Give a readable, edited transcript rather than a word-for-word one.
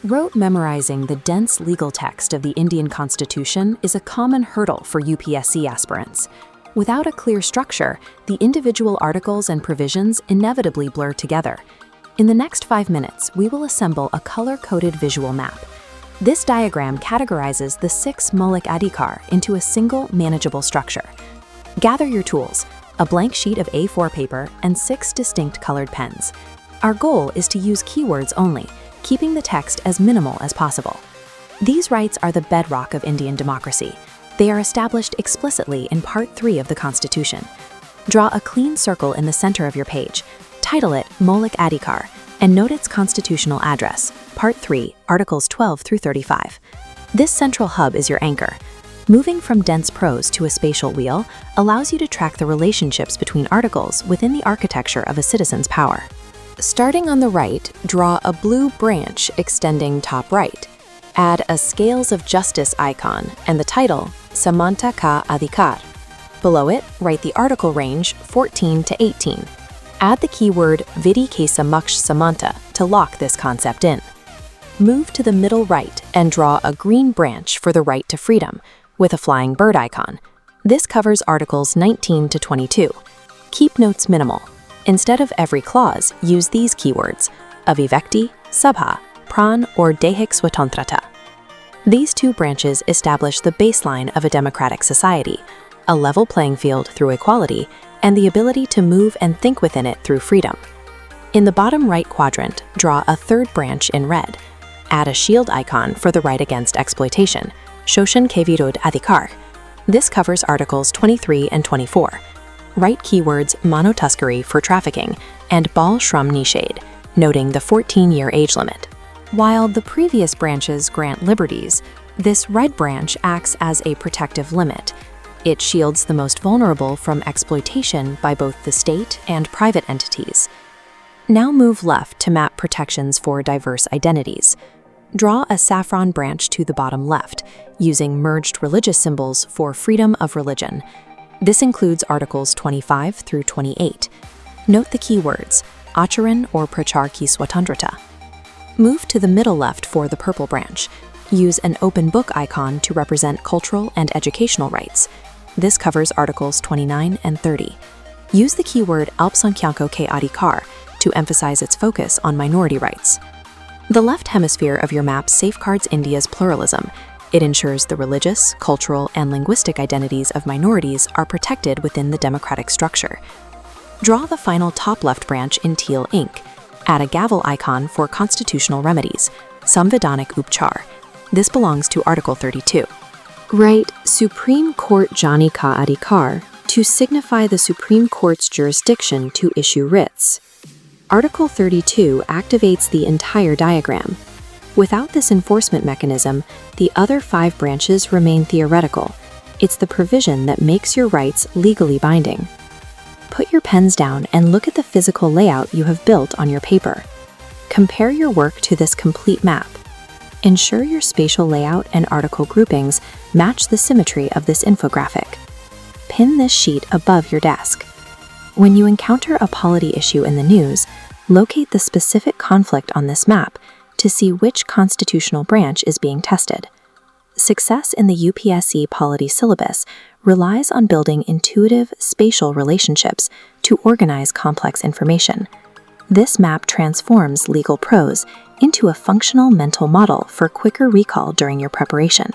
Rote memorizing the dense legal text of the Indian Constitution is a common hurdle for UPSC aspirants. Without a clear structure, the individual articles and provisions inevitably blur together. In the next 5 minutes, we will assemble a color-coded visual map. This diagram categorizes the 6 Maulik Adhikar into a single, manageable structure. Gather your tools, a blank sheet of A4 paper, and 6 distinct colored pens. Our goal is to use keywords only, keeping the text as minimal as possible. These rights are the bedrock of Indian democracy. They are established explicitly in Part 3 of the Constitution. Draw a clean circle in the center of your page, title it Maulik Adhikar, and note its constitutional address, Part 3, Articles 12 through 35. This central hub is your anchor. Moving from dense prose to a spatial wheel allows you to track the relationships between articles within the architecture of a citizen's power. Starting on the right, draw a blue branch extending top right. Add a Scales of Justice icon and the title, Samanta Ka Adhikar. Below it, write the article range 14 to 18. Add the keyword Vidhi Ke Samaksh Samanta to lock this concept in. Move to the middle right and draw a green branch for the right to freedom, with a flying bird icon. This covers Articles 19 to 22. Keep notes minimal. Instead of every clause, use these keywords, Avivekti, Sabha, Pran, or Daihik Swatantrata. These 2 branches establish the baseline of a democratic society, a level playing field through equality, and the ability to move and think within it through freedom. In the bottom right quadrant, draw a 3rd branch in red. Add a shield icon for the right against exploitation, Shoshan Ke Virudh Adhikar. This covers Articles 23 and 24. Write keywords monotuskeri for trafficking and Bal Shram Nishedh, noting the 14-year age limit. While the previous branches grant liberties, this red branch acts as a protective limit. It shields the most vulnerable from exploitation by both the state and private entities. Now move left to map protections for diverse identities. Draw a saffron branch to the bottom left, using merged religious symbols for freedom of religion. This includes Articles 25 through 28. Note the keywords, Acharan or Prachar Ki Swatantrata. Move to the middle left for the purple branch. Use an open book icon to represent cultural and educational rights. This covers Articles 29 and 30. Use the keyword Alpsankhyanko Ke Adhikar to emphasize its focus on minority rights. The left hemisphere of your map safeguards India's pluralism. It ensures the religious, cultural, and linguistic identities of minorities are protected within the democratic structure. Draw the final top left branch in teal ink. Add a gavel icon for constitutional remedies, Samvidhanik Upchar. This belongs to Article 32. Write Supreme Court Jani Ka Adhikar to signify the Supreme Court's jurisdiction to issue writs. Article 32 activates the entire diagram. Without this enforcement mechanism, the other 5 branches remain theoretical. It's the provision that makes your rights legally binding. Put your pens down and look at the physical layout you have built on your paper. Compare your work to this complete map. Ensure your spatial layout and article groupings match the symmetry of this infographic. Pin this sheet above your desk. When you encounter a polity issue in the news, locate the specific conflict on this map to see which constitutional branch is being tested. Success in the UPSC polity syllabus relies on building intuitive spatial relationships to organize complex information. This map transforms legal prose into a functional mental model for quicker recall during your preparation.